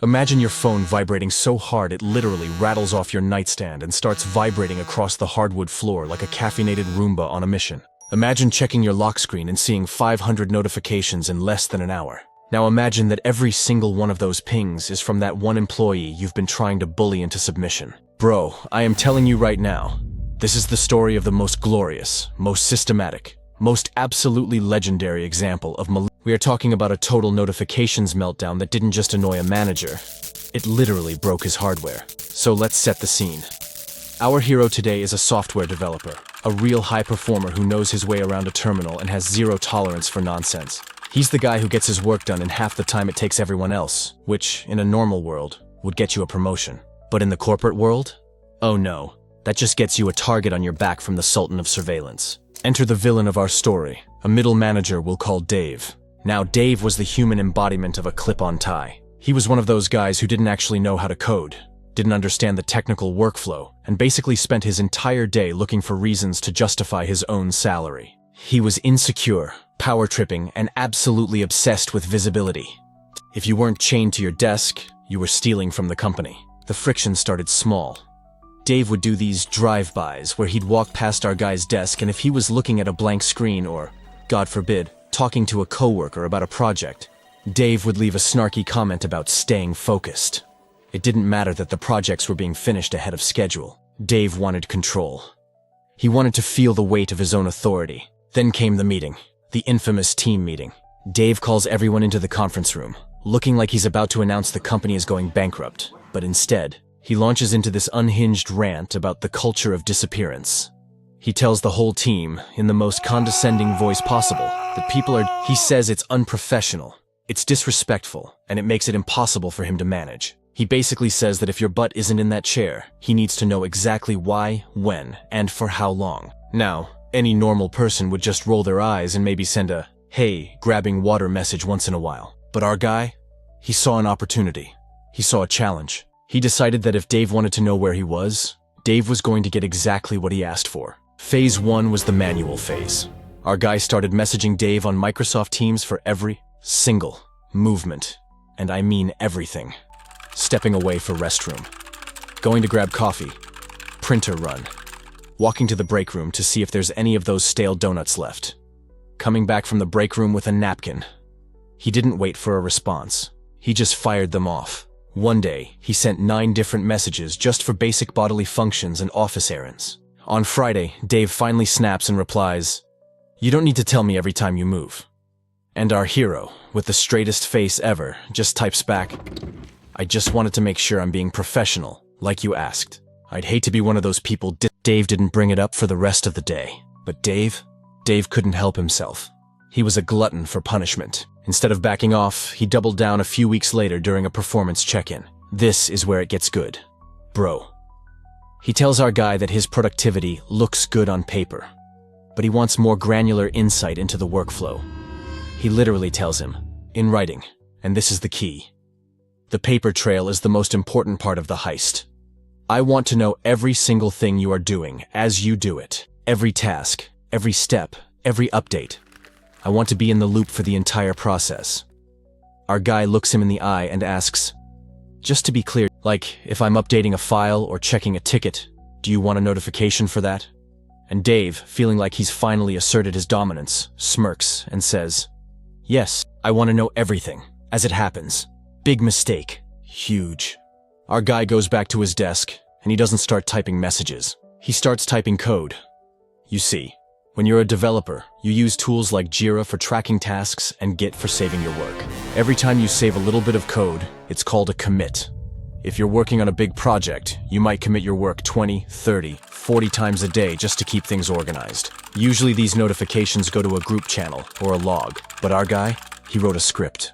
Imagine your phone vibrating so hard it literally rattles off your nightstand and starts vibrating across the hardwood floor like a caffeinated Roomba on a mission. Imagine checking your lock screen and seeing 500 notifications in less than an hour. Now imagine that every single one of those pings is from that one employee you've been trying to bully into submission. Bro, I am telling you right now, this is the story of the most glorious, most systematic, most absolutely legendary example of malicious. We are talking about a total notifications meltdown that didn't just annoy a manager. It literally broke his hardware. So let's set the scene. Our hero today is a software developer, a real high performer who knows his way around a terminal and has zero tolerance for nonsense. He's the guy who gets his work done in half the time it takes everyone else, which, in a normal world, would get you a promotion. But in the corporate world? Oh no, that just gets you a target on your back from the Sultan of Surveillance. Enter the villain of our story, a middle manager we'll call Dave. Now, Dave was the human embodiment of a clip-on tie. He was one of those guys who didn't actually know how to code, didn't understand the technical workflow, and basically spent his entire day looking for reasons to justify his own salary. He was insecure, power-tripping, and absolutely obsessed with visibility. If you weren't chained to your desk, you were stealing from the company. The friction started small. Dave would do these drive-bys where he'd walk past our guy's desk, and if he was looking at a blank screen or, God forbid, talking to a coworker about a project, Dave would leave a snarky comment about staying focused. It didn't matter that the projects were being finished ahead of schedule. Dave wanted control. He wanted to feel the weight of his own authority. Then came the meeting, the infamous team meeting. Dave calls everyone into the conference room, looking like he's about to announce the company is going bankrupt, but instead, he launches into this unhinged rant about the culture of disappearance. He tells the whole team, in the most condescending voice possible, that he says it's unprofessional, it's disrespectful, and it makes it impossible for him to manage. He basically says that if your butt isn't in that chair, he needs to know exactly why, when, and for how long. Now, any normal person would just roll their eyes and maybe send a, "Hey, grabbing water" message once in a while. But our guy? He saw an opportunity. He saw a challenge. He decided that if Dave wanted to know where he was, Dave was going to get exactly what he asked for. Phase 1 was the manual phase. Our guy started messaging Dave on Microsoft Teams for every single movement. And I mean everything. Stepping away for restroom. Going to grab coffee. Printer run. Walking to the break room to see if there's any of those stale donuts left. Coming back from the break room with a napkin. He didn't wait for a response. He just fired them off. One day, he sent 9 different messages just for basic bodily functions and office errands. On Friday, Dave finally snaps and replies, "You don't need to tell me every time you move." And our hero, with the straightest face ever, just types back, "I just wanted to make sure I'm being professional, like you asked. I'd hate to be one of those people." Dave didn't bring it up for the rest of the day. But Dave couldn't help himself. He was a glutton for punishment. Instead of backing off, he doubled down a few weeks later during a performance check-in. This is where it gets good. Bro. He tells our guy that his productivity looks good on paper, but he wants more granular insight into the workflow. He literally tells him, in writing, and this is the key. The paper trail is the most important part of the heist. I want to know every single thing you are doing as you do it. Every task, every step, every update. I want to be in the loop for the entire process. Our guy looks him in the eye and asks, "Just to be clear, like if I'm updating a file or checking a ticket, do you want a notification for that?" And Dave, feeling like he's finally asserted his dominance, smirks and says, "Yes, I want to know everything, as it happens. Big mistake. Huge." Our guy goes back to his desk, and he doesn't start typing messages. He starts typing code. You see, when you're a developer, you use tools like Jira for tracking tasks and Git for saving your work. Every time you save a little bit of code, it's called a commit. If you're working on a big project, you might commit your work 20, 30, 40 times a day just to keep things organized. Usually these notifications go to a group channel or a log, but our guy, he wrote a script.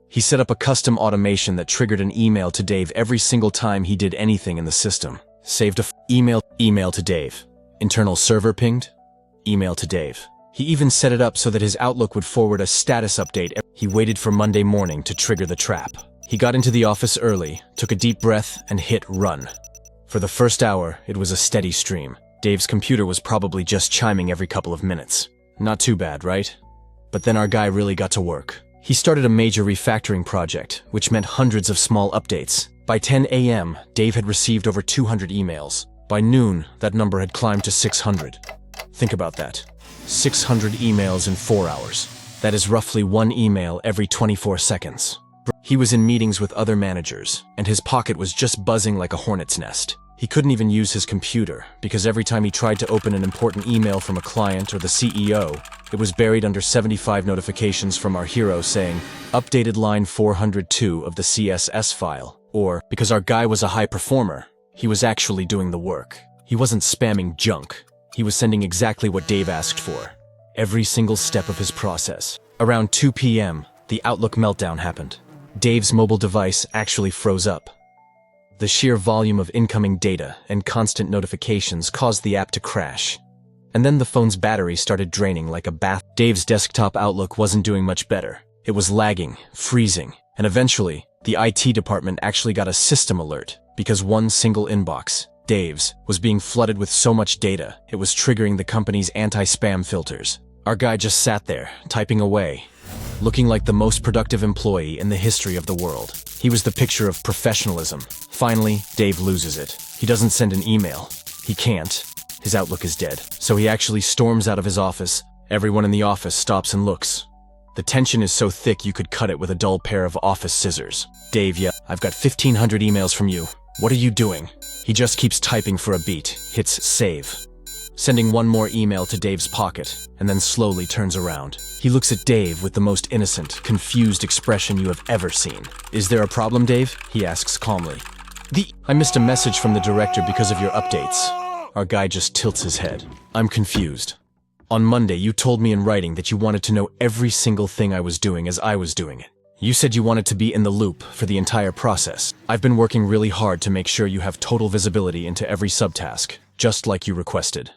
He set up a custom automation that triggered an email to Dave every single time he did anything in the system. Saved a email to Dave. Internal server pinged, email to Dave. He even set it up so that his Outlook would forward a status update. He waited for Monday morning to trigger the trap. He got into the office early, took a deep breath, and hit run. For the first hour, it was a steady stream. Dave's computer was probably just chiming every couple of minutes. Not too bad, right? But then our guy really got to work. He started a major refactoring project, which meant hundreds of small updates. By 10 a.m., Dave had received over 200 emails. By noon, that number had climbed to 600. Think about that. 600 emails in 4 hours. That is roughly one email every 24 seconds. He was in meetings with other managers, and his pocket was just buzzing like a hornet's nest. He couldn't even use his computer, because every time he tried to open an important email from a client or the CEO, it was buried under 75 notifications from our hero saying, "Updated line 402 of the CSS file." Or, because our guy was a high performer, he was actually doing the work. He wasn't spamming junk. He was sending exactly what Dave asked for. Every single step of his process. Around 2 p.m., the Outlook meltdown happened. Dave's mobile device actually froze up. The sheer volume of incoming data and constant notifications caused the app to crash. And then the phone's battery started draining like a bath. Dave's desktop Outlook wasn't doing much better. It was lagging, freezing, and eventually, the IT department actually got a system alert because one single inbox, Dave's, was being flooded with so much data, it was triggering the company's anti-spam filters. Our guy just sat there, typing away, looking like the most productive employee in the history of the world. He was the picture of professionalism. Finally, Dave loses it. He doesn't send an email. He can't. His Outlook is dead. So he actually storms out of his office. Everyone in the office stops and looks. The tension is so thick you could cut it with a dull pair of office scissors. Dave, yeah, I've got 1,500 emails from you. What are you doing? He just keeps typing for a beat, hits save. Sending one more email to Dave's pocket, and then slowly turns around. He looks at Dave with the most innocent, confused expression you have ever seen. "Is there a problem, Dave?" he asks calmly. I missed a message from the director because of your updates." Our guy just tilts his head. "I'm confused. On Monday, you told me in writing that you wanted to know every single thing I was doing as I was doing it. You said you wanted to be in the loop for the entire process. I've been working really hard to make sure you have total visibility into every subtask, just like you requested."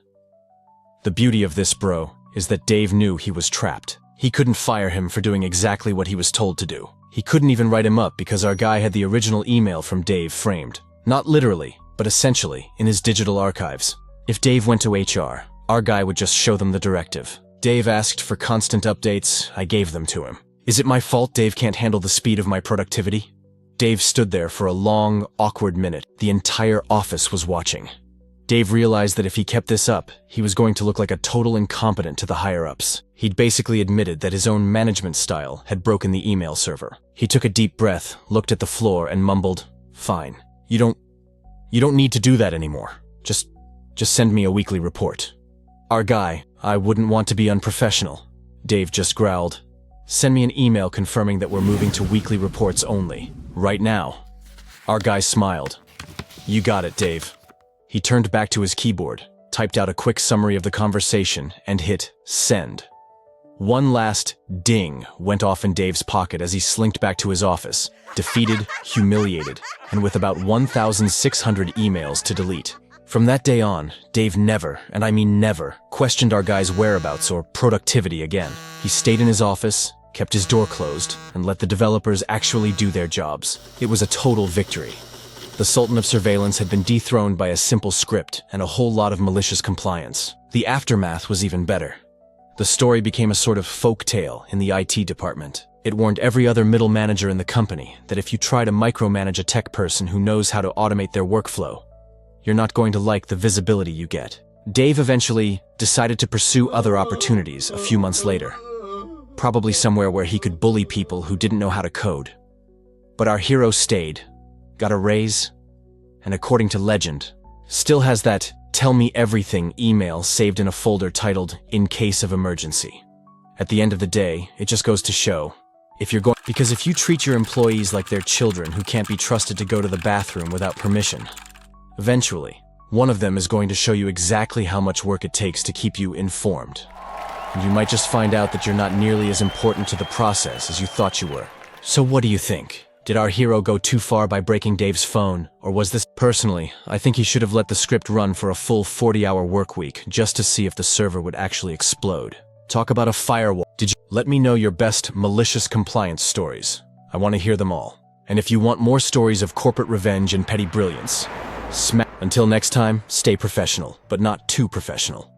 The beauty of this, bro, is that Dave knew he was trapped. He couldn't fire him for doing exactly what he was told to do. He couldn't even write him up because our guy had the original email from Dave framed. Not literally, but essentially, in his digital archives. If Dave went to HR, our guy would just show them the directive. Dave asked for constant updates, I gave them to him. Is it my fault Dave can't handle the speed of my productivity? Dave stood there for a long, awkward minute. The entire office was watching. Dave realized that if he kept this up, he was going to look like a total incompetent to the higher-ups. He'd basically admitted that his own management style had broken the email server. He took a deep breath, looked at the floor, and mumbled, "Fine. You don't need to do that anymore. Just send me a weekly report." Our guy, I wouldn't want to be unprofessional. Dave just growled, "Send me an email confirming that we're moving to weekly reports only. Right now." Our guy smiled. "You got it, Dave." He turned back to his keyboard, typed out a quick summary of the conversation, and hit send. One last ding went off in Dave's pocket as he slinked back to his office, defeated, humiliated, and with about 1,600 emails to delete. From that day on, Dave never, and I mean never, questioned our guy's whereabouts or productivity again. He stayed in his office, kept his door closed, and let the developers actually do their jobs. It was a total victory. The Sultan of Surveillance had been dethroned by a simple script and a whole lot of malicious compliance. The aftermath was even better. The story became a sort of folk tale in the IT department. It warned every other middle manager in the company that if you try to micromanage a tech person who knows how to automate their workflow, you're not going to like the visibility you get. Dave eventually decided to pursue other opportunities a few months later. Probably somewhere where he could bully people who didn't know how to code. But our hero stayed, got a raise, and according to legend, still has that "tell me everything" email saved in a folder titled "in case of emergency." At the end of the day, it just goes to show, because if you treat your employees like they're children who can't be trusted to go to the bathroom without permission, eventually, one of them is going to show you exactly how much work it takes to keep you informed. And you might just find out that you're not nearly as important to the process as you thought you were. So what do you think? Did our hero go too far by breaking Dave's phone, or was this... Personally, I think he should have let the script run for a full 40-hour work week just to see if the server would actually explode. Talk about a firewall. Let me know your best malicious compliance stories. I want to hear them all. And if you want more stories of corporate revenge and petty brilliance, Until next time, stay professional, but not too professional.